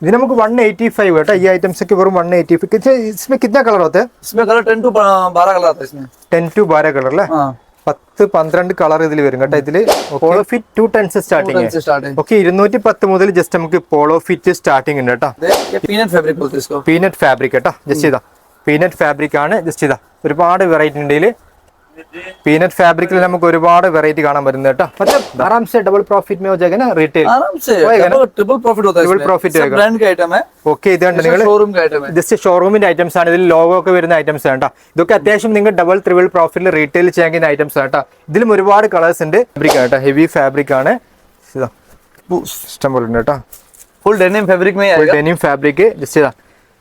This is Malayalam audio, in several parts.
ये നമുക്ക് 185 കേട്ടോ ഈ ഐറ്റംസ് ഒക്കെ വെറും 185 इसमें कितना कलर होता है? इसमें कलर 10 to 12 कलर आता है इसमें 10 to 12 कलर അല്ലേ? 10-12 കളർ ഇതിൽ വരും കേട്ടോ. ഇതില് പോളോ ഫിറ്റ് 210 സ്റ്റാർട്ടിംഗ്. ഓക്കെ 210 മുതൽ ജസ്റ്റ് നമുക്ക് പോളോ ഫിറ്റ് സ്റ്റാർട്ടിംഗ് ഉണ്ട് കേട്ടോ. പീനട്ട് ഫാബ്രിക് बोलते हैं इसको. പീനട്ട് ഫാബ്രിക് കേട്ടോ. ജസ്റ്റ് ഇതാ പീനട്ട് ഫാബ്രിക് ആണ്. ജസ്റ്റ് ഇതാ ഒരുപാട് വെറൈറ്റി ഉണ്ട് ഇതില്. पीनट फैब्रिक നമുക്ക് ഒരുപാട് വെറൈറ്റി കാണാൻ പറ്റുന്നത് കേട്ടോ. मतलब आराम से डबल प्रॉफिट में हो जाएगा ना रिटेल आराम से ट्रिपल प्रॉफिट होता है. ट्रिपल प्रॉफिट सब ब्रांड का आइटम है. ഓക്കെ ഇത് കണ്ടോ നിങ്ങൾ ഷോറൂം का आइटम है. ജസ്റ്റ് ഷോറൂമിന്റെ ഐറ്റംസ് ആണ്. ഇതിൽ ലോഗോ ഒക്കെ വരുന്ന ഐറ്റംസ് ആണ് കേട്ടോ. ഇതൊക്കെ അത്യാവശ്യം നിങ്ങൾ ഡബിൾ ട്രിപ്പിൾ പ്രോഫിറ്റിൽ റീറ്റെയിൽ ചെയ്യാൻ ഐറ്റംസ് ആണ് കേട്ടോ. ഇതിലും ഒരുപാട് കളേഴ്സ് ഉണ്ട്. ഫാബ്രിക് ആണ് കേട്ടോ. ഹെവി ഫാബ്രിക് ആണ്. ഇഷ്ടം പോലെ ഉണ്ട് കേട്ടോ. ഫുൾ ഡെനിം ഫാബ്രിക് में ഫുൾ ഡെനിം ഫാബ്രിക്. ജസ്റ്റ് ഇതാ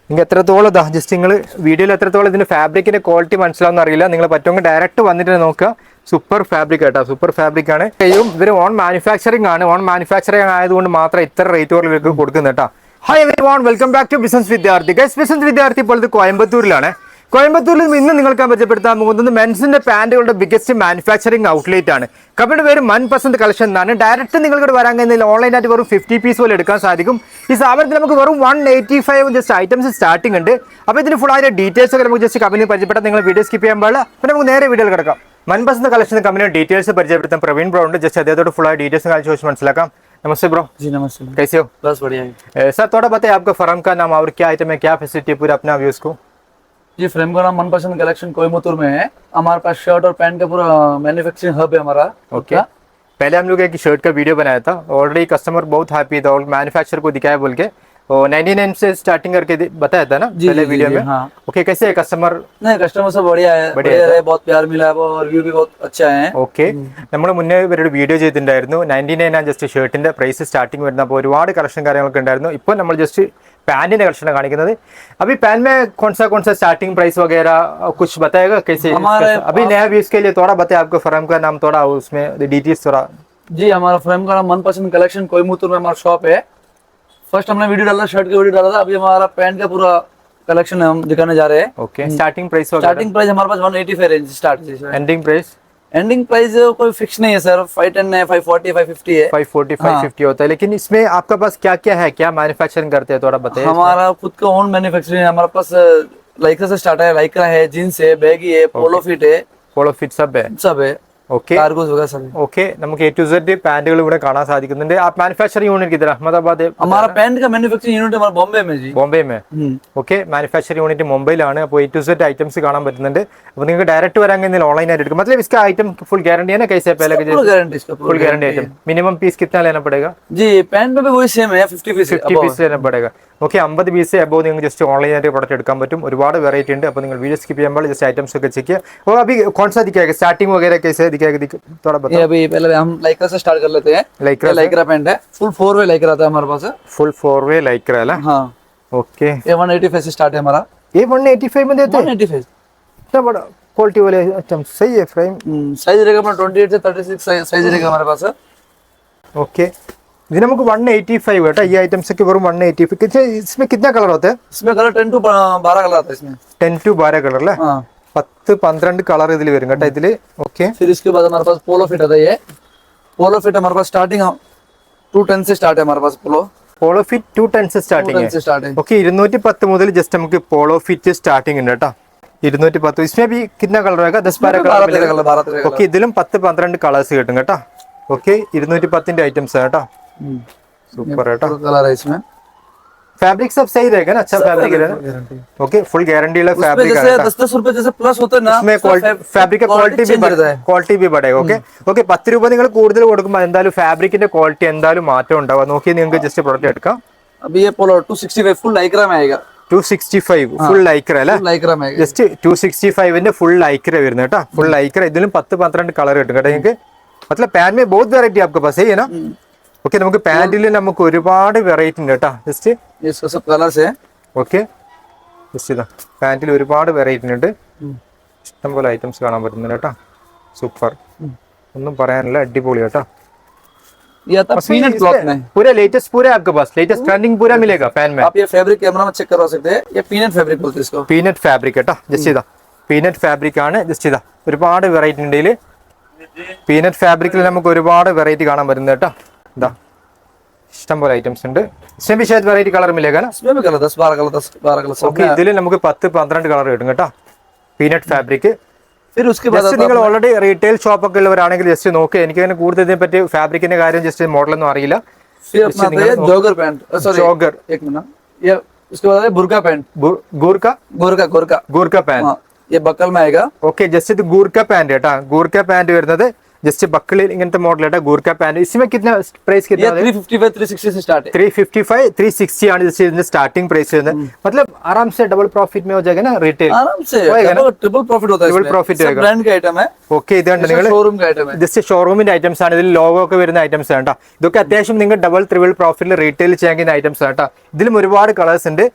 നിങ്ങൾ എത്രത്തോളം ഇതാ ജസ്റ്റ് നിങ്ങൾ വീഡിയോയിൽ എത്രത്തോളം ഇതിന്റെ ഫാബ്രിക്കിന്റെ ക്വാളിറ്റി മനസ്സിലാവുന്ന അറിയില്ല. നിങ്ങൾ പറ്റുമെങ്കിൽ ഡയറക്റ്റ് വന്നിട്ട് നോക്കുക. സൂപ്പർ ഫാബ്രിക് കേട്ടോ. സൂപ്പർ ഫാബ്രിക് ആണ്. ഇവർ ഓൺ മാനുഫാക്ചറിംഗ് ആണ്. ഓൺ മാനുഫാക്ചറിംഗ് ആയതുകൊണ്ട് മാത്രം ഇത്ര റേറ്റ് ഇവർക്ക് കൊടുക്കുന്നത് കേട്ടോ. Hi everyone, welcome back to Business Vidyarthi. Business Vidyarthi ഇപ്പോൾ ഇത് കോയമ്പത്തൂരിലാണ്. കോയമ്പത്തൂരിൽ ഇന്ന് നിങ്ങൾക്ക് പരിചയപ്പെടുത്താൻ പോകുന്നത് മെൻസിന്റെ പാന്റുകളുടെ ബിഗസ്റ്റ് മാനുഫാക്ചറിംഗ് ഔട്ട്ലെറ്റ് ആണ്. കമ്പനിയുടെ പേര് മൻപസന്ത് കളക്ഷൻ എന്നാണ്. ഡയറക്റ്റ് നിങ്ങൾക്ക് വരാൻ കഴിയുന്നില്ല. ഓൺലൈനായിട്ട് വെറും 50 പീസ് പോലെ എടുക്കാൻ സാധിക്കും. ഈ സ്ഥാപനത്തിൽ നമുക്ക് വെറും 185 ജസ്റ്റ് ഐറ്റംസ് സ്റ്റാർട്ടിംഗ് ഉണ്ട്. അപ്പോൾ ഇതിന് ഫുൾ ആയിട്ട് ഡീറ്റെയിൽസ് ഒക്കെ നമുക്ക് ജസ്റ്റ് കമ്പനി പരിചയപ്പെട്ടാൽ നിങ്ങൾ വീഡിയോ സ്കിപ്പ് ചെയ്യാൻ പാടില്ല. അപ്പോൾ നമുക്ക് നേരെ വീഡിയോയിൽ കിടക്കാം. मनपसंद कलेक्शन कंपनी डिटेल्स परिचय प्रवीण ब्रो ഉണ്ട്. जस्ट അദ്ദേഹത്തോട് ഫുൾ ആയി ഡീറ്റെയിൽസ് കാണിച്ച് ചോദിച്ച് മനസ്സിലാക്കാം. नमस्ते ब्रो. जी नमस्ते. कैसे हो? बस बढ़िया है. सर थोड़ा बताइए आपका फर्म का नाम और क्या आइटम है, क्या फैसिलिटी है, पूरा अपना व्यूज को. जी फ्रेम का नाम मनपसंद कलेक्शन कोयम्बतूर में है. हमारे पास शर्ट और पैंट का पूरा मैन्युफैक्चरिंग हब है हमारा. ओके पहले हम लोग एक शर्ट का वीडियो बनाया था. ऑलरेडी कस्टमर बहुत हैप्पी था और मैन्युफैक्चर को दिखाया बोल के 99 से स्टार्टिंग करके बताया था ना पहले वीडियो में. हाँ. ओके कैसे है कस्टमर? नहीं कस्टमर सब बढ़िया है. बढ़िया है. बहुत प्यार मिला है और व्यू भी बहुत अच्छा है. ഓക്കെ നമ്മൾ മുന്നേ ഇവരുടെ വീഡിയോ ചെയ്തിട്ടുണ്ടായിരുന്നു. 99 ആണ് ജസ്റ്റ് ഷർട്ടിന്റെ പ്രൈസ് സ്റ്റാർട്ടിംഗ് വരുന്നത്. അപ്പോൾ ഒരുപാട് കളക്ഷൻ കാര്യങ്ങളൊക്കെ ഉണ്ടായിരുന്നു. ഇപ്പോൾ നമ്മൾ ജസ്റ്റ് पैंटिന്റെ കളക്ഷൻ കാണിക്കുന്നത്. अभी पैंट में कौन सा स्टार्टिंग प्राइस वगैरह कुछ बताएगा कैसे? अभी नया व्यूज के लिए थोड़ा बताए. आपका फर्म का नाम थोड़ा उसमें डिटेल्स थोड़ा. जी हमारा फर्म का नाम मनपसंद कलेक्शन कोयम्बतूर में हमारा शॉप है. फर्स्ट हमने वीडियो डाला, शर्ट की वीडियो डाला था. अभी हमारा पैंट का पूरा कलेक्शन हम दिखाने जा रहे हैं. ओके स्टार्टिंग प्राइस हमारे पास 185 रेंज स्टार्ट है. एंडिंग प्राइस कोई फिक्स नहीं है सर. 510 है, 540 550 है. 540 550 होता है. लेकिन इसमें आपका पास क्या क्या है, क्या मैन्युफैक्चरिंग करते हैं थोड़ा बताइए. हमारा खुद का ओन मैन्युफैक्चरिंग है. हमारे पास लाइक्रा से स्टार्ट है. लाइक्रा है, जीन्स है, बैगी है, पोलो फिट है. पोलो फिट सब है. ओके ओके നമുക്ക് A to Z പാന്റുകൾ ഇവിടെ കാണാൻ സാധിക്കുന്നുണ്ട്. ആ മാനുഫാക്ചറിംഗ് യൂണിറ്റ് किधर अहमदाबाद? हमारा पैंट का मैन्युफैक्चरिंग यूनिट हमारा बॉम्बे में जी. बॉम्बे में. ओके मैन्युफैक्चरिंग യൂണിറ്റ് മുംബൈയിലാണ്. അപ്പോൾ A to Z ഐറ്റംസ് കാണാൻ പറ്റുന്നുണ്ട്. അപ്പോൾ നിങ്ങൾക്ക് ഡയറക്റ്റ് വരാൻ കഴിയുന്നില്ല, ഓൺലൈൻ ആയിട്ട് എടുക്കും. मतलब इसका आइटम फुल गारंटी है ना? कैसे पहले के फुल गारंटी इसका full guarantee item. Minimum piece कितना लेना पड़ेगा? जी पैंट में भी वही सेम है 50 पीस लेना पड़ेगा. ഓക്കെ 50 പീസ് അബോ നിങ്ങൾക്ക് ജസ്റ്റ് ഓൺലൈനായിട്ട് പ്രോഡക്റ്റ് എടുക്കാൻ പറ്റും. ഒരുപാട് വെറൈറ്റി ഉണ്ട്. അപ്പോൾ നിങ്ങൾ വീഡിയോ സ്കിപ്പ് ചെയ്യുമ്പോൾ ജസ്റ്റ് ഐറ്റംസ് ഒക്കെ ചെക്ക് ചെയ്യുക. और अभी कौन सा दिखाएगा स्टार्टिंग वगैरह कैसे दिखाएगा थोड़ा बताओ. अभी पहले हम लाइक्रा से स्टार्ट कर लेते हैं. लाइक्रा पैंट है. फुल 4 वे लाइक्रा आता है हमारे पास. फुल 4 वे लाइक्रा है. हां ओके. ये 185 से स्टार्ट है हमारा. ये 185 में देते हैं. 185 इतना बड़ा क्वालिटी वाले आइटम. सही है. फ्रेम साइज रहेगा अपना 28 से 36 साइज रहेगा हमारे पास. ओके ഇത് നമുക്ക് 185 കേട്ടോ. ഈ ഐറ്റംസ് ഒക്കെ വെറും 185. इसमें कितना कलर होता है? इसमें कलर 10 to 12 कलर आता है इसमें. 10 to 12 कलर അല്ലേ? 10-12 കളർ ഇതിൽ വരും കേട്ടോ ഇതില്. ഓക്കെ फिर इसके बाद हमारे पास पोलो फिट आता है. ये पोलो फिट हमारे पास स्टार्टिंग 210 से स्टार्ट है हमारे पास. പോളോ ഫിറ്റ് 210 से स्टार्टिंग है. ओके 210 മുതൽ ജസ്റ്റ് നമുക്ക് പോളോ ഫിറ്റ് സ്റ്റാർട്ടിംഗ് ഉണ്ട് കേട്ടോ. 210. इसमें भी कितना कलर रहेगा? 10-12 कलर मिलेगा. ओके ഇതിലും 10-12 കളേഴ്സ് കിട്ടും കേട്ടോ. ओके 210 ഐറ്റംസ് ആണ് കേട്ടോ. सुपर है कलर है इसमें. फैब्रिक सब सही रहेगा ना? अच्छा फैब्रिक है ना? ओके फुल गारंटी वाला फैब्रिक है. जैसे 10 रुपए जैसे प्लस होता है ना, इसमें फैब्रिक का क्वालिटी भी बढ़ेगा. ओके ओके 10 രൂപ നിങ്ങൾ കൂടുതൽ കൊടുക്കുമ്പോൾ എന്തായാലും ഫാബ്രിക്കിന്റെ ക്വാളിറ്റി എന്തായാലും മാറ്റം ഉണ്ടാവും. നോക്കി നിങ്ങൾക്ക് ജസ്റ്റ് പ്രോഡക്റ്റ് എടുക്കാം. अभी ये पोलो 265 फुल लाइक्रा में आएगा. 265 ഫുൾ ലൈക്ര അല്ലേ? लाइक्रा में ജസ്റ്റ് 265 ന്റെ ഫുൾ ലൈക്ര വരുന്നത് കേട്ടോ. ഫുൾ ലൈക്ര ഇതിലും 10-12 കളർ കിട്ടും കേട്ടോ നിങ്ങൾക്ക്. मतलब पैंट में बहुत वैरायटी आपके पास है ना? ओके നമുക്ക് പാന്റിൽ നമുക്ക് ഒരുപാട് വെറൈറ്റി ഉണ്ട് കേട്ടോ. ജസ്റ്റ് इसका सब कलर्स है. ഓക്കെ ജസ്റ്റ് ഇതാ പാന്റിൽ ഒരുപാട് വെറൈറ്റി ഉണ്ട്. ഇഷ്ടംപോലെ ഐറ്റംസ് കാണാൻ പറ്റുന്നുണ്ട് കേട്ടോ. സൂപ്പർ ഒന്നും പറയാനില്ല. അടിപൊളി കേട്ടോ. ये आता पीनट क्लॉथ में पूरा लेटेस्ट पूरा आपके पास लेटेस्ट ट्रेंडिंग पूरा मिलेगा पैन में. आप ये फैब्रिक कैमरा में चेक करवा सकते हैं. ये पीनट फैब्रिक बोलते हैं इसको. पीनट फैब्रिक കേട്ടോ. ജസ്റ്റ് ഇതാ പീനട്ട് ഫാബ്രിക് ആണ്. ജസ്റ്റ് ഇതാ ഒരുപാട് വെറൈറ്റി ഉണ്ട് ഇതിൽ. പീനട്ട് ഫാബ്രിക്കിൽ നമുക്ക് ഒരുപാട് വെറൈറ്റി കാണാൻ പറ്റുന്നത് കേട്ടോ. ഇതാ ഇഷ്ടം പോലെ ഐറ്റംസ് ഉണ്ട്. इसमें भी शायद വെറൈറ്റി കളർ मिलेगा ना? इसमें भी कलर 10-12 कलर सब ഓക്കെ, में है। ഇതിൽ നമുക്ക് 10-12 കളർ കിട്ടും കേട്ടോ. Peanut fabric. फिर उसके बाद ജസ്റ്റ് നിങ്ങൾ ഓൾറെഡി റീറ്റെയിൽ ഷോപ്പ് ഒക്കെ ഉള്ളവരാണെങ്കിൽ ജസ്റ്റ് നോക്കുക. എനിക്ക് അതിനെ കൂടുതൽ ഇതിനെ പറ്റി ഫാബ്രിക്കിന്റെ കാര്യം ജസ്റ്റ് മോഡലൊന്നും അറിയില്ല. फिर अपना आता है जॉगर पैंट, सॉरी जॉगर, एक मिनट, ये उसके बाद है बुर्का पैंट, ഗൂർക്ക गोरका गोरका ഗൂർക്ക പാന്റ്. हाँ, ये बकल में आएगा। ഓക്കെ, ജസ്റ്റ് ഇത് ഗൂർക്ക പാന്റ് കേട്ടാ. ഗൂർക്ക പാന്റ് വരുന്നത് ജസ്റ്റ് ബക്കിളിൽ ഇങ്ങനത്തെ മോഡൽ കേട്ടാ. ഗൂർക്ക പാന്റ്. इसमें कितना प्राइस ये कितना है? 355-360 से स्टार्ट है। 355 360 ആണ് ജസ്റ്റ് ഇതിന്റെ സ്റ്റാർട്ടിംग പ്രൈസ് വരുന്നത്. मतलब आराम से डबल प्रॉफिट में हो जाएगा ना रिटेल. आराम से होएगा ना? ट्रिपल प्रॉफिट होता है Triple इसमें। profit सब होएगा। ब्रांड का आइटम है, ഓക്കെ, ഇതാണ് നിങ്ങൾ शोरूम का आइटम है। ജസ്റ്റ് ഷോറൂമിന്റെ ഐറ്റംസ് ആണ്. ഇതിൽ ലോഗോ ഒക്കെ വരുന്ന ഐറ്റംസ് ആണ് കേട്ടോ. ഇതൊക്കെ അത്യാവശ്യം നിങ്ങൾ ഡബിൾ ട്രിപ്പിൾ പ്രോഫിറ്റിൽ റീറ്റെയിൽ ചെയ്യാൻ ഐറ്റംസ് ആണ് കേട്ടോ. ഇതിലും ഒരുപാട് കളേഴ്സ് ഉണ്ട്,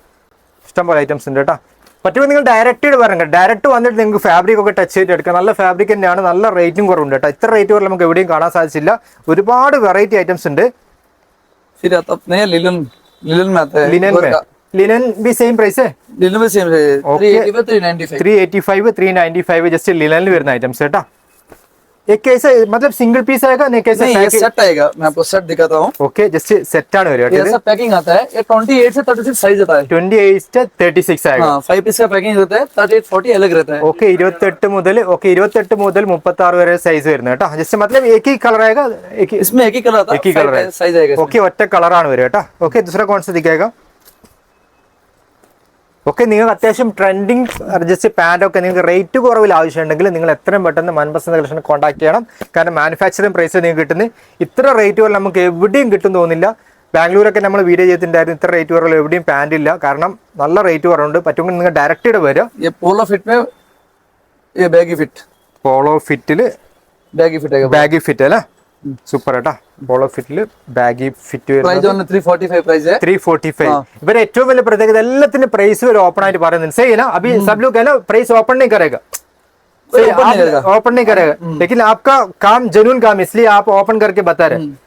ഇഷ്ടംപോലെ ഐറ്റംസ് ഉണ്ട് കേട്ടോ. പറ്റുമ്പോൾ നിങ്ങൾ ഡയറക്റ്റ് പറയുക, ഡയറക്റ്റ് വന്നിട്ട് നിങ്ങൾക്ക് ഫാബ്രിക് ഒക്കെ ടച്ച് ചെയ്ത് എടുക്കാം. നല്ല ഫാബ്രിക് തന്നെയാണ്, നല്ല റേറ്റും കുറവുണ്ട് കേട്ടോ. ഇത്ര റേറ്റ് കുറവ് നമുക്ക് എവിടെയും കാണാൻ സാധിച്ചില്ല. ഒരുപാട് വെറൈറ്റി ഐറ്റംസ് ഉണ്ട്. फिर आता अपने लिलन, लिलन में आता है लिनन में, गोरका। लिनन भी सेम പ്രൈസ് है. लिलन में सेम है, Okay. 385-395। 385 395 जस्ट लिनन വരുന്ന ഐറ്റംസ് കേട്ടോ. एक कैसा मतलब सिंगल पीस आएगा नहीं कैसा नहीं, ये सेट आएगा, मैं आपको सेट दिखाता हूँ। ओके, जस्ट सेट ആണ് വരിക ये കേട്ടോ. ऐसा पैकिंग आता है, ये 28 से 36 साइज आता है। 28 से 36 आएगा. हाँ, 5 पीस का पैकिंग रहता है, 38-40 अलग रहता है। ഓക്കെ, 28 മുതൽ 36 വരെ സൈസ് വരുന്നത് കേട്ടോ. ജസ്റ്റ് मतलब एक ही कलर आएगा, एक ही इसमें एक ही कलर आता है, एक ही कलर है. साइज आएगा इसमें। ओके, ഒറ്റ കളറാണ് വരിക കേട്ടോ. ഓക്കെ, दूसरा कौन सा दिखाएगा? ഓക്കെ, നിങ്ങൾക്ക് അത്യാവശ്യം ട്രെൻഡിങ് ജസ്റ്റ് പാൻ്റ് ഒക്കെ നിങ്ങൾക്ക് റേറ്റ് കുറവിൽ ആവശ്യമുണ്ടെങ്കിൽ നിങ്ങൾ എത്രയും പെട്ടെന്ന് മനപസന്ത് കളക്ഷൻ കോൺടാക്ട് ചെയ്യണം. കാരണം മാനുഫാക്ചറിങ് പ്രൈസ് നിങ്ങൾക്ക് കിട്ടുന്നത് ഇത്ര റേറ്റ് കുറവ് നമുക്ക് എവിടെയും കിട്ടും തോന്നില്ല. ബാംഗ്ലൂരൊക്കെ നമ്മൾ വീഡിയോ ചെയ്തിട്ടുണ്ടായിരുന്നു, ഇത്ര റേറ്റ് കുറവിൽ എവിടെയും പാൻ്റ് ഇല്ല. കാരണം നല്ല റേറ്റ് കുറവുണ്ട്. പറ്റുമെങ്കിൽ നിങ്ങൾ ഡയറക്റ്റ് വരിക. ये पोलो फिट में, ये बैगी फिट, പോളോ ഫിറ്റിൽ बैगी फिट आएगा। ബാഗി ഫിറ്റ് അല്ലേ? സൂപ്പർ കേട്ടാ. പോളോ ഫിറ്റിൽ ബാഗി ഫിറ്റ് प्राइस വരുന്നത് 345 प्राइस है। 345. ഇവരെ ഏറ്റവും വലിയ പ്രത്യേകത എല്ലാത്തിന്റെ പ്രൈസ് വരെ ഓപ്പൺ ആയിട്ട് പറയുന്നുണ്ട്. सही है ना? अभी सब लोग है ना प्राइस ओपन नहीं करेगा, कोई open नहीं करेगा। ओपन नहीं करेगा, लेकिन आपका काम जेन्युइन काम, इसलिए आप ओपन करके बता रहे हैं.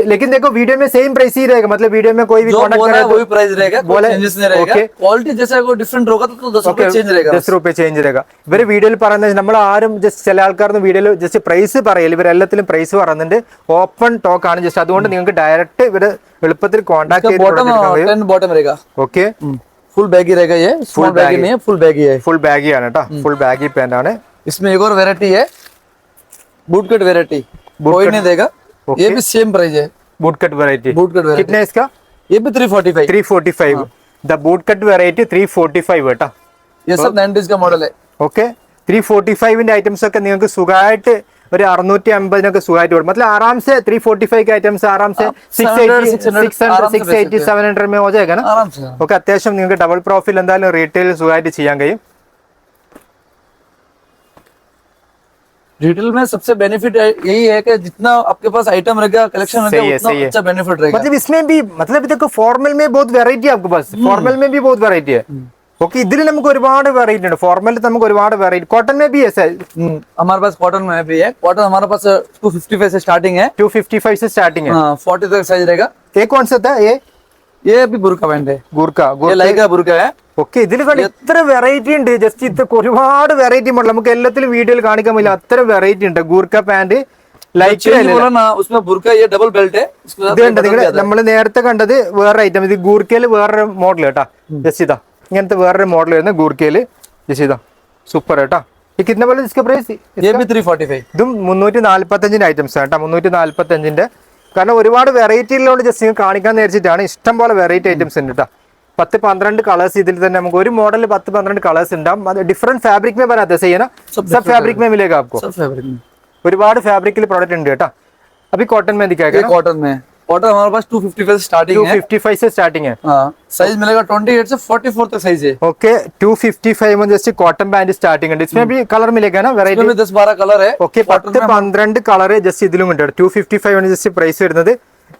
लेकिन देखो वीडियो में सेम प्राइस ही रहेगा. मतलब वीडियो में कोई भी जो कॉन्टेक्ट बोला करे है वही प्राइस रहेगा, कोई बोले- चेंजेस नहीं रहेगा। Okay. क्वालिटी जैसा कोई डिफरेंट होगा तो 10 रुपए चेंज रहेगा। 10 രൂപ ചേഞ്ച് ചെയ്യുക. ഇവര് വീഡിയോയിൽ പറയുന്നത് നമ്മൾ ആരും ജസ്റ്റ് ചില ആൾക്കാർക്ക് വീഡിയോയിൽ ജസ്റ്റ് പ്രൈസ് പറയില്ല. ഇവരെല്ലാത്തിലും പ്രൈസ് പറയുന്നുണ്ട്. ഓപ്പൺ ടോക്ക് ആണ് ജസ്റ്റ്. അതുകൊണ്ട് നിങ്ങൾക്ക് ഡയറക്റ്റ് ഇവര് എളുപ്പത്തിൽ കോൺടാക്ട് इसका बॉटम 10 बॉटम रहेगा, ഓക്കെ, फुल बैगी रहेगा। ये स्मॉल बैगी baggy। नहीं है, फुल बैगी है। ഫുൾ ബാഗി ആണ് കേട്ടോ. ഫുൾ ബാഗി പാന്റ് ആണ്. इसमें एक और वेरायटी है, बूट कट वेरायटी, कोई नहीं देगा। ये भी सेम प्राइस है, boot cut variety. Boot cut variety. कितना है इसका? ये भी 345। 345. द बूट कट വെറൈറ്റി 345 കേട്ടോ. ये सब 90s का मॉडल है। ഓക്കെ, 345ന്റെ ഐറ്റംസ് ഒക്കെ നിങ്ങൾക്ക് സുഖമായിട്ട് ഒരു 650 സുഖമായിട്ട് കൊടുക്കും. मतलब आराम से 345 के आइटम्स आराम से 680 680 700 में हो जाएगा ना? आराम से। ഓക്കെ, അത്യാവശ്യം നിങ്ങൾക്ക് ഡബിൾ പ്രോഫിൽ എന്തായാലും റീറ്റെയിൽ സുഖമായിട്ട് ചെയ്യാൻ കഴിയും. रिटेल में सबसे बेनिफिट यही है कि जितना आपके पास आइटम रहेगा, कलेक्शन सही रहेगा, है, उतना सही है. अच्छा बेनिफिट रहेगा। मतलब इसमें भी मतलब देखो फॉर्मल में बहुत वेराइटी है आपके पास. फॉर्मल में भी बहुत वेराइटी है. ഓക്കെ, ഇതിൽ നമുക്ക് ഒരുപാട് വെറൈറ്റി ഉണ്ട്. ഫോർമലിൽ നമുക്ക് ഒരുപാട് വെറൈറ്റി. कॉटन में भी ऐसा है. हमारे पास कॉटन में भी है। कॉटन हमारे पास 255 से स्टार्टिंग है, 255 से स्टार्टिंग है. हाँ, 40 तक साइज रहेगा। ये कौन सा था? ये अभी बुर्का पैंट है, ഗൂർക്ക. ये लाइका बुर्का है। ഓക്കെ, ഇതിൽ കണ്ട് എത്ര വെറൈറ്റി ഉണ്ട്. ജസ്റ്റ് ഇതൊക്കെ ഒരുപാട് വെറൈറ്റി മോഡൽ നമുക്ക് എല്ലാത്തിലും വീഡിയോയിൽ കാണിക്കാൻ പറ്റില്ല. അത്ര വെറൈറ്റി ഉണ്ട്. ഗൂർക്ക പാന്റ് ലൈക്ക് चेंज बोला ना, उसमें बुर्का ये डबल बेल्ट है, इसके साथ ഇത് കണ്ടത് बटन നിങ്ങൾ भी आता है। നമ്മൾ നേരത്തെ കണ്ടത് വേറെ ഐറ്റം. ഇത് ഗൂർക്കയിൽ വേറൊരു മോഡൽ കേട്ടാ. ജസ്റ്റ് ഇതാ ഇങ്ങനത്തെ വേറൊരു മോഡൽ വരുന്നത് ഗൂർക്കയില്. ജസ്റ്റ് ഇതാ സൂപ്പർ കേട്ടാ. ഈ കിतना बोले इसका प्राइस? ये भी 345। ഇതും 345ന്റെ ഐറ്റംസ് കേട്ടോ. 345ന്റെ. കാരണം ഒരുപാട് വെറൈറ്റി ഉള്ളതുകൊണ്ട് ജസ്റ്റ് നിങ്ങൾ കാണിക്കാൻ നേരിച്ചിട്ടാണ്. ഇഷ്ടം പോലെ വെറൈറ്റി ഐറ്റംസ് ഉണ്ട് കേട്ടോ. 10-12 കളേഴ്സ് ഇതിൽ തന്നെ നമുക്ക് ഒരു മോഡൽ 10-12 കളേഴ്സ് ഉണ്ടാവും. അത് ഡിഫറെന്റ് ഫാബ്രിക് में बनाते हैं, सही है ना? सब फैब्रिक में मिलेगा आपको. सब फैब्रिक में ഒരുപാട് ഫാബ്രിക്കിൽ പ്രോഡക്റ്റ് ഉണ്ട് കേട്ടോ. अभी कॉटन में दिखाएगा ये कॉटन में। कॉटन हमारे पास 255 से स्टार्टिंग है। 255 से स्टार्टिंग है. हाँ, साइज मिलेगा 28 से 44 तक साइज है। ओके, 255 में जस्ट कॉटन पैंट स्टार्टिंग है. इसमें भी कलर मिलेगा ना? इसमें वेराइटी भी 10-12 कलर है। ഓക്കെ, 10-12 കളർ ജസ്റ്റ് ഇതിലും ഉണ്ട്. 255 ആണ് ജസ്റ്റ് പ്രൈസ് വരുന്നത്.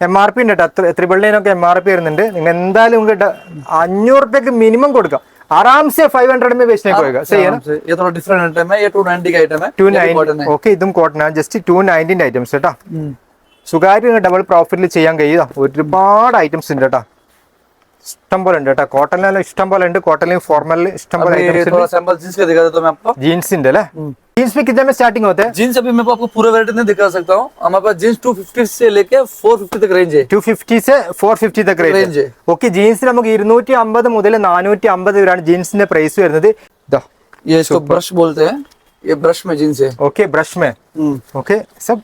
MRP ഉണ്ട് കേട്ടോ. 999 MRP വരുന്നുണ്ട്. നിങ്ങൾ എന്തായാലും നിങ്ങൾക്ക് 500 रुपये मिनिमम കൊടുക്കാം. आराम से 500 में बेचने को होगा. सही है ना? ये थोड़ा डिफरेंट आइटम है, ये 290 का आइटम है। 290. ഓക്കെ, ഇതും കോട്ടൺ ആണ്. ജസ്റ്റ് 290ന്റെ ഐറ്റംസ് കേട്ടോ. സുഖമായിട്ട് നിങ്ങൾ ഡബിൾ പ്രോഫിറ്റിൽ ചെയ്യാൻ കഴിയുക. ഒരുപാട് ഐറ്റംസ് ഉണ്ട് കേട്ടോ. ഇഷ്ടം പോലെ ഉണ്ട് കേട്ടോ. കോട്ടണിലെല്ലാം ഇഷ്ടം പോലെ ഉണ്ട്. കോട്ടണിൽ ഫോർമൽ इഷ്ടം പോലെ अभी items थोड़ा ഉണ്ട്. सैंपल जींस का दिखा देता हूँ मैं आपको। जीन्स ഉണ്ട് അല്ലേ? जीन्स में कितने में स्टार्टिंग होते हैं? जींस अभी मैं आपको पूरा वैरायटी नहीं दिखा सकता हूँ। हमारे पास जींस 250 से लेके 450 तक रेंज है। 250 से 450 തक Range. റേഞ്ച്. ഓക്കെ, ജീൻസിന് നമുക്ക് 250 മുതൽ 450 വരെയാണ് ജീൻസിന്റെ പ്രൈസ് വരുന്നത്. ഇതാ ये इसको ब्रश बोलते हैं, ये ब्रश में जींस है। ओके, ब्रश में. ओके, सब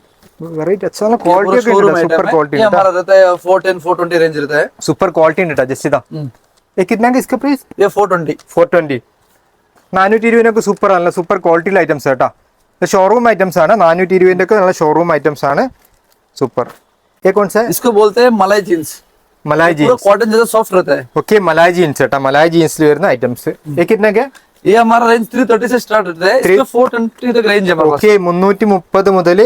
वेराइटी अच्छा वाला ये क्वालिटी पूरा ഒക്കെ showroom ഉണ്ട്. item सुपर है। क्वालिटी ये ഉണ്ട്. हमारा रहता है 410 420 रेंज रहता है। सुपर क्वालिटी ഉണ്ട് ജസ്റ്റ് ഇതാ. ये कितना का इसका प्राइस? ये 420। 420. 420 സൂപ്പർ ആണ്, സൂപ്പർ ക്വാളിറ്റിയിലെ ഐറ്റംസ് കേട്ടോ. ഇത് ഷോറൂം ഐറ്റംസ് ആണ്. 420 ഒക്കെ നല്ല ഷോറൂം ഐറ്റംസ് ആണ്. സൂപ്പർ. ये कौन सा है? इसको बोलते हैं मलाई जींस। मलाई पूरा जीन्स. कॉटन जैसा सॉफ्ट रहता है। ओके, मलाई जीन्स കേട്ടോ. मलाई ജീൻസിൽ വരുന്ന ഐറ്റംസ്. ये कितना का? ये हमारा रेंज 330 से स्टार्ट रहता है। इसमें 420 तक रेंज है हमारे पास। ओके, 330 മുതൽ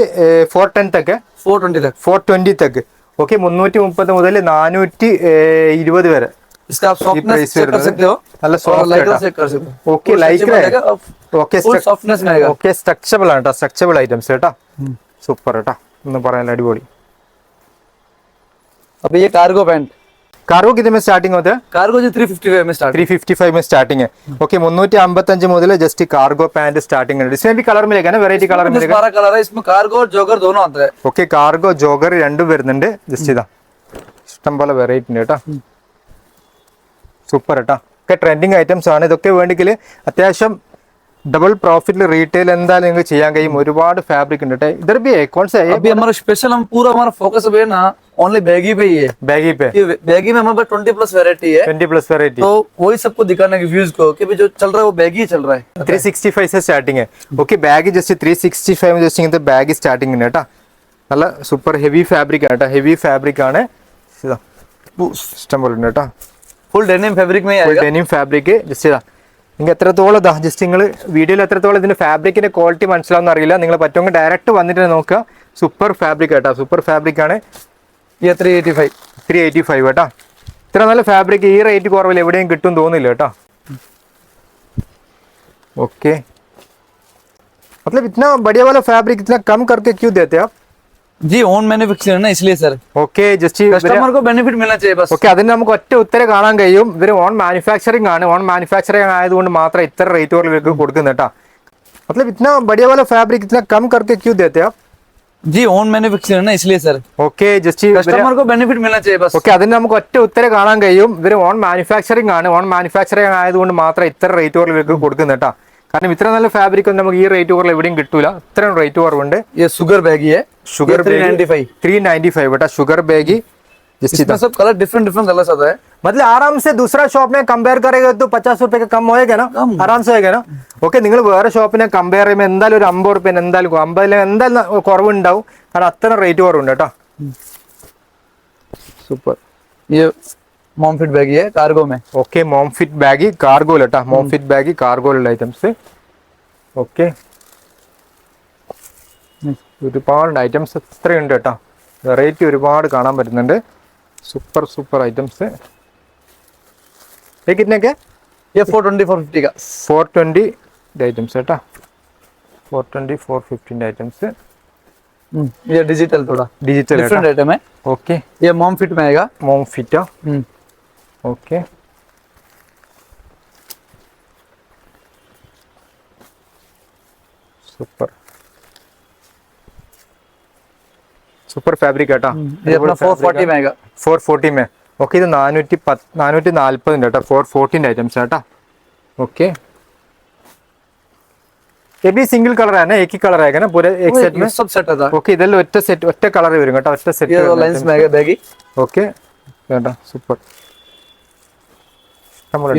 410 തक. 420 तक। 420 तक. ओके, 330 മുതൽ 420 വരെ. इसका आप ये सॉफ्टनेस price चेक कर है सकते हो നല്ല और സോഫ്റ്റ് लाइटर ആയിട്ടാ. चेक कर सकते हो। ओके, Full लाइक stretchable रहेगा और ഓക്കെ, full softness में आएगा। ഓക്കെ, സ്ട്രക്ചറബിൾ ആണ് കേട്ടോ. സ്ട്രക്ചറബിൾ ഐറ്റംസ് കേട്ടോ. സൂപ്പർ കേട്ടോ. ഒന്നും പറയാനില്ല, അടിപൊളി. अब ये कार्गो पैंट। कार्गो कितने में स्टार्टिंग होता है? कार्गो जी 355 में स्टार्ट। 355 में स्टार्टिंग है. ओके, 355 मुതൽ जस्ट कार्गो पैंट स्टार्टिंग है. इसमें भी कलर मिलेगा ना, वैरायटी कलर मिलेगा. 12 कलर है इसमें, कार्गो और जॉगर दोनों आता है। ഓക്കെ, കാർഗോ ജോഗർ രണ്ടും വരുന്നുണ്ട്. ജസ്റ്റ് ഇതാ ഇഷ്ടം പോലെ വെറൈറ്റി ഉണ്ട് കേട്ടോ. സൂപ്പർ കേട്ടോ. ഒക്കെ ട്രെൻഡിങ് ഐറ്റംസ് ആണ്. ഇതൊക്കെ വേണമെങ്കിൽ അത്യാവശ്യം ഡബിൾ പ്രോഫിറ്റിൽ റീറ്റെയിൽ എന്തായാലും നിങ്ങൾക്ക് ചെയ്യാൻ കഴിയും. ഒരുപാട് ഫാബ്രിക് ഉണ്ട് കേട്ടോ. ഇधर भी है कौन सा है? अभी हमारा स्पेशल हम पूरा हमारा फोकस अभी है ना ओनली बैगी पे ही है। बैगी पे ये बैगी में हमारे पास 20 प्लस वैरायटी है। 20 प्लस वेराइटी. तो वही सबको दिखाने के व्यूज को कि भाई जो चल रहा है वो बैगी ही चल रहा है। 365 से स्टार्टिंग है. ഓക്കെ, ബാഗ് ജസ്റ്റ് 365 ജസ്റ്റ് ഇങ്ങനത്തെ ബാഗ് സ്റ്റാർട്ടിംഗ് ഉണ്ട് കേട്ടോ. നല്ല സൂപ്പർ ഹെവി ഫാബ്രിക് ആണ് കേട്ടോ. ഹെവി ഫാബ്രിക് ആണ്. ഇതാ ഇഷ്ടം പോലെ ഉണ്ട് കേട്ടോ. फुल डेनिम फैब्रिक में ही आएगा। ഡെനിം ഫാബ്രിക് ജസ്റ്റ് ഇതാ. നിങ്ങൾക്ക് എത്രത്തോളം ഇതാ ജസ്റ്റ് നിങ്ങൾ വീഡിയോയിൽ എത്രത്തോളം ഇതിന്റെ ഫാബ്രിക്കിന്റെ ക്വാളിറ്റി മനസ്സിലാവുന്ന അറിയില്ല. നിങ്ങൾ പറ്റുമെങ്കിൽ ഡയറക്റ്റ് വന്നിട്ട് നോക്കുക. സൂപ്പർ ഫാബ്രിക് കേട്ടോ. സൂപ്പർ ഫാബ്രിക് ആണ്. ये 385। 385 കേട്ടോ. ഇത്ര നല്ല ഫാബ്രിക് ഈ റേറ്റ് കുറവിൽ എവിടെയും കിട്ടും തോന്നില്ല കേട്ടോ. ओके, मतलब इतना बढ़िया वाला फैब्रिक इतना कम करके क्यों देते हैं आप? जी ओन मैन्युफैक्चर है ना, इसलिए सर ഓക്കെ, ജസ്റ്റ് कस्टमर को बेनिफिट मिलना चाहिए बस। ഓക്കെ, അതിന് നമുക്ക് ഒറ്റ ഉത്തരം കാണാൻ കഴിയും. ഇവർ ഓൺ മാനുഫാക്ചറിങ് ആണ്. ഓൺ മാനുഫാക്ചറിങ് ആയതുകൊണ്ട് മാത്രം ഇത്ര റേറ്റ് കുറവ് ഇവർക്ക് കൊടുക്കുന്നത് കേട്ടോ. मतलब इतना बढ़िया वाला फैब्रिक इतना कम करके क्यों देते हैं आप? जी ओन मैन्युफैक्चर है ना, इसलिए सर ഓക്കെ, ജസ്റ്റ് कस्टमर को बेनिफिट मिलना चाहिए बस। ഓക്കെ, അതിന് നമുക്ക് ഒറ്റ ഉത്തരം കാണാൻ കഴിയും. ഇവർ ഓൺ മാനുഫാക്ചറിങ് ആണ്. ഓൺ മാനുഫാക്ചറിങ് ആയതുകൊണ്ട് മാത്രം ഇത്ര റേറ്റ് കുറവ് ഇവർക്ക് കൊടുക്കുന്നത് കേട്ടോ. കാരണം ഇത്ര നല്ല ഫാബ്രിക് ഒന്നും നമുക്ക് ഈ റേറ്റ് കുറവ് എവിടെയും കിട്ടൂല. ഇത്രയും റേറ്റ് കുറവുണ്ട്. ये शुगर बैगी है। शुगर 395। 395 बेटा. शुगर बैगी इसमें सब कलर डिफरेंट डिफरेंट कलर्स आता है। मतलब आराम से दूसरा शॉप में कंपेयर करेगा तो 50 रुपए का कम होएगा ना, आराम से होएगा ना. ഓക്കെ, നിങ്ങൾ വേറെ ഷോപ്പിനെ കമ്പയർ ചെയ്യുമ്പോൾ എന്തായാലും ഒരു 50 റുപ്യ എന്തായാലും 50 എന്തായാലും കുറവുണ്ടാവും. കാരണം അത്ര റേറ്റ് കുറവുണ്ട് കേട്ടോ. സൂപ്പർ. ये मॉम फिट बैगी है कार्गो में। Okay, mom fit baggy cargo കേട്ടോ. മോം ഫിറ്റ് ബാഗി കാർഗോയിലുള്ള ഐറ്റംസ്. ഓക്കെ, ഒരുപാട് ഐറ്റംസ് എത്രയുണ്ട് കേട്ടോ. വെറൈറ്റി ഒരുപാട് കാണാൻ പറ്റുന്നുണ്ട്. Super super items. കിട്ടനൊക്കെ ये 420 450 का। 420 ഐറ്റംസ് കേട്ടോ. 420 415 ഐറ്റംസ്. ये डिजिटल थोड़ा ഡിജിറ്റൽ डिफरेंट आइटम है। ഓക്കെ, ये मॉम फिट में आएगा। മോം ഫിറ്റോ. ഓക്കെ, സൂപ്പർ സൂപ്പർ ഫാബ്രിക് കേട്ടോ. ये अपना 440 में आएगा। 440 में. ഓക്കെ, ഇത് 440 കേട്ടോ. 414 ഐറ്റംസ് കേട്ടോ. ഓക്കെ, ये भी सिंगल कलर है ना, एक ही कलर आएगा ना पूरे एक सेट में? सब सेट आता है। ഓക്കെ, ഇതെല്ലാം ഒറ്റ സെറ്റ് ഒറ്റ കളർ വരും കേട്ടോ. ഒറ്റ സെറ്റ്. ये लाइंस में आएगा बैगी। ഓക്കെ കേട്ടോ. സൂപ്പർ.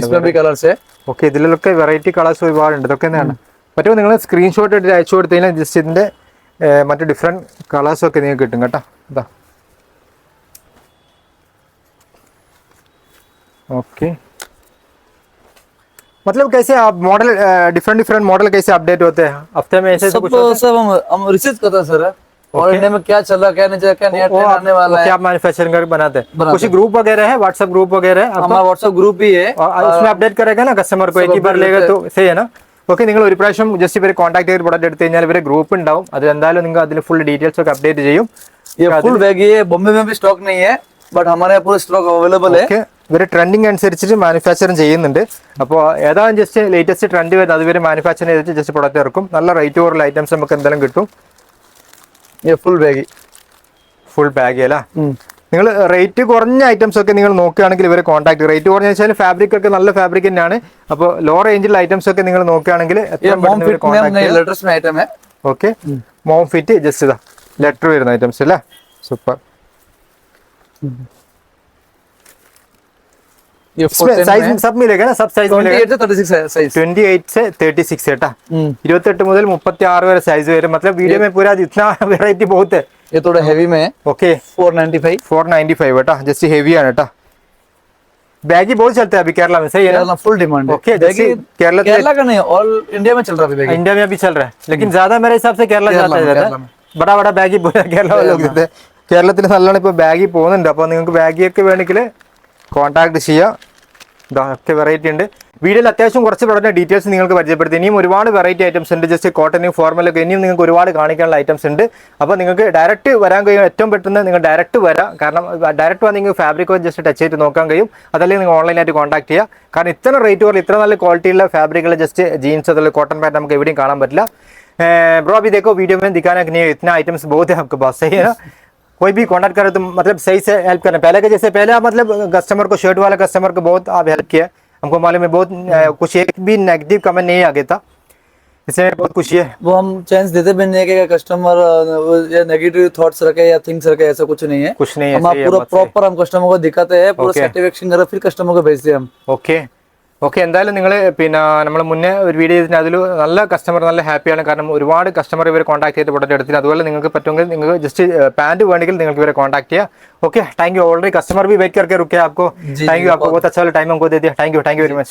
इसमें भी कलर्स है। ഓക്കെ, ഇതിലൊക്കെ വെറൈറ്റി കളേഴ്സ് ഒരുപാടുണ്ട്. ഇതൊക്കെ എന്താണ് പറ്റുമോ നിങ്ങൾ സ്ക്രീൻഷോട്ട് എടുത്ത് അയച്ചു കൊടുത്തു കഴിഞ്ഞാൽ ജസ്റ്റ് ഇതിന്റെ മറ്റു ഡിഫറെന്റ് കളേഴ്സ് ഒക്കെ നിങ്ങൾക്ക് കിട്ടും കേട്ടോ. ഇതാ ओके, मतलब कैसे आप मॉडल डिफरेंट डिफरेंट मॉडल कैसे अपडेट होते हैं हफ्ते में ऐसे सब कुछ होता है? सब हम रिसर्च करते हैं सर। और इंडिया में क्या चल रहा है, क्या नहीं चल रहा, क्या नया वो ट्रेंड आने वाला है। क्या आप मैन्युफैक्चरिंग करके बनाते हैं? बनाते कुछ ग्रुप वगैरह है, व्हाट्सएप ग्रुप वगैरह है आपका? हमारा व्हाट्सएप ग्रुप भी है और उसमें अपडेट करेगा ना कस्टमर को, एक ही बार लेगा तो सही है ना. ഓക്കെ, നിങ്ങൾ ഒരു പ്രാവശ്യം ജസ്റ്റ് ഇവരെ കോൺടാക്ട് ചെയ്ത് പ്രൊഡക്റ്റ് എടുത്തു കഴിഞ്ഞാൽ ഇവരെ ഗ്രൂപ്പ് ഉണ്ടാവും. അതിൽ എന്തായാലും നിങ്ങൾ അതിൽ ഫുൾ ഡീറ്റെയിൽസ് ഒക്കെ അപ്ഡേറ്റ് ചെയ്യും. ये फुल बैगी है। बॉम्बे में भी स्टॉक नहीं है बट हमारे यहाँ पूरा स्टॉक अवेलेबल है। ओके. ഇവർ ട്രെൻഡിങ് അനുസരിച്ചിട്ട് മാനുഫാക്ചറിങ് ചെയ്യുന്നുണ്ട്. അപ്പോൾ ഏതാണ് ജസ്റ്റ് ലേറ്റസ്റ്റ് ട്രെൻഡ് വരുന്നത് അതുവരെ മാനുഫാക്ചർ ചെയ്തിട്ട് ജസ്റ്റ് പ്രൊഡക്റ്റ് ഇറക്കും. നല്ല റേറ്റ് കുറവുള്ള ഐറ്റംസ് നമുക്ക് എന്തായാലും കിട്ടും. ഫുൾ ബാഗി, ഫുൾ ബാഗ് അല്ല. നിങ്ങൾ റേറ്റ് കുറഞ്ഞ ഐറ്റംസ് ഒക്കെ നിങ്ങൾ നോക്കുകയാണെങ്കിൽ ഇവരെ കോൺടാക്ട്. റേറ്റ് കുറഞ്ഞ വെച്ചാൽ ഫാബ്രിക് ഒക്കെ നല്ല ഫാബ്രിക് തന്നെയാണ്. അപ്പോൾ ലോ റേഞ്ചിലുള്ള ഐറ്റംസ് ഒക്കെ നിങ്ങൾ നോക്കുകയാണെങ്കിൽ ഓക്കെ. മോം ഫിറ്റ് ജസ്റ്റ് ഇതാ ലെറ്റർ വരുന്ന ഐറ്റംസ് അല്ലേ. സൂപ്പർ. साइज सब मिलेगा ना, सब साइज मिलेगा. 28 से 36 है. 28 मुതൽ 36 വരെ സൈസ് വരും. मतलब वीडियो में पूरा इतना वैरायटी बहुत है. ये थोड़ा हेवी में है. ओके 495 बेटा, जैसे हेवी है बेटा. बैगी बहुत चलता है अभी केरला में, सही है ना? फुल डिमांड है. ओके केरला का नहीं, ऑल इंडिया में चल रहा है. इंडिया में भी चल रहा है, लेकिन ज्यादा मेरे हिसाब से केरला जाता है. बड़ा बड़ा बैगी केरला लोग देते हैं. കേരളത്തിൽ നല്ലോണം ഇപ്പോൾ ബാഗി പോകുന്നുണ്ട്. അപ്പോൾ നിങ്ങൾക്ക് ബാഗിയൊക്കെ വേണമെങ്കിൽ കോൺടാക്ട് ചെയ്യുക. ഇതൊക്കെ വെറൈറ്റി ഉണ്ട്. വീഡിയോയിൽ അത്യാവശ്യം കുറച്ച് പ്രൊഡക്റ്റ് ഡീറ്റെയിൽസ് നിങ്ങൾക്ക് പരിചയപ്പെടുത്തി. ഇനിയും ഒരുപാട് വെറൈറ്റി ഐറ്റംസ് ഉണ്ട്. ജസ്റ്റ് കോട്ടനും ഫോർമലൊക്കെ ഇനിയും നിങ്ങൾക്ക് ഒരുപാട് കാണിക്കാനുള്ള ഐറ്റംസ് ഉണ്ട്. അപ്പോൾ നിങ്ങൾക്ക് ഡയറക്റ്റ് വരാൻ കഴിയും. ഏറ്റവും പെട്ടെന്ന് നിങ്ങൾ ഡയറക്റ്റ് വരാം. കാരണം ഡയറക്റ്റ് വന്ന് നിങ്ങൾക്ക് ഫാബ്രിക് ജസ്റ്റ് ടച്ച് ചെയ്ത് നോക്കാൻ കഴിയും. അതല്ലെങ്കിൽ നിങ്ങൾ ഓൺലൈനായിട്ട് കോൺടാക്ട് ചെയ്യുക. കാരണം ഇത്ര റേറ്റ് കുറവ് ഇത്ര നല്ല ക്വാളിറ്റിയുള്ള ഫാബ്രിക്കുകൾ ജസ്റ്റ് ജീൻസ് അതുപോലെ കോട്ടൺ പാൻറ്റ് നമുക്ക് എവിടെയും കാണാൻ പറ്റില്ല. ब्रो अभी देखो वीडियो में दिखाना कि नहीं इतना आइटम्स बहुत है आपके पास, सही है ना? कोई भी कॉन्टैक्ट करे तो मतलब सही से हेल्प करना. पहले के जैसे पहले आप मतलब कस्टमर को शर्ट वाला कस्टमर को बहुत आप हेल्प किया. हमको मालूम है बहुत कुछ एक भी नेगेटिव कमेंट नहीं आ गया था. इससे बहुत खुशी है. वो हम चांस देते भी नहीं कि कस्टमर या नेगेटिव थॉट्स रखे या थिंग्स रखे, ऐसा कुछ नहीं है. कुछ नहीं है. हम पूरा प्रॉपर हम कस्टमर को दिखाते हैं, पूरा सर्टिफिकेशन कर फिर कस्टमर को भेजते हैं हम. Okay okay. എന്തായാലും നിങ്ങൾ പിന്നെ നമ്മൾ മുന്നേ ഒരു വീഡിയോ ചെയ്തിട്ട് അതിൽ നല്ല കസ്റ്റമർ നല്ല ഹാപ്പിയാണ്. കാരണം ഒരുപാട് കസ്റ്റമർ ഇവരെ കോൺടാക്ട് ചെയ്ത് പ്രൊഡക്റ്റ് എടുത്തിട്ട്. അതുപോലെ നിങ്ങൾക്ക് പറ്റുമെങ്കിൽ നിങ്ങൾക്ക് ജസ്റ്റ് पैंट വേണമെങ്കിൽ നിങ്ങൾക്ക് ഇവരെ കോൺടാക്ട് ചെയ്യാം. Okay thank you. Already customer भी वेट करके रुके आपको. Thank you. आपको बहुत अच्छा टाइम हमको दे दिया. Thank you very much.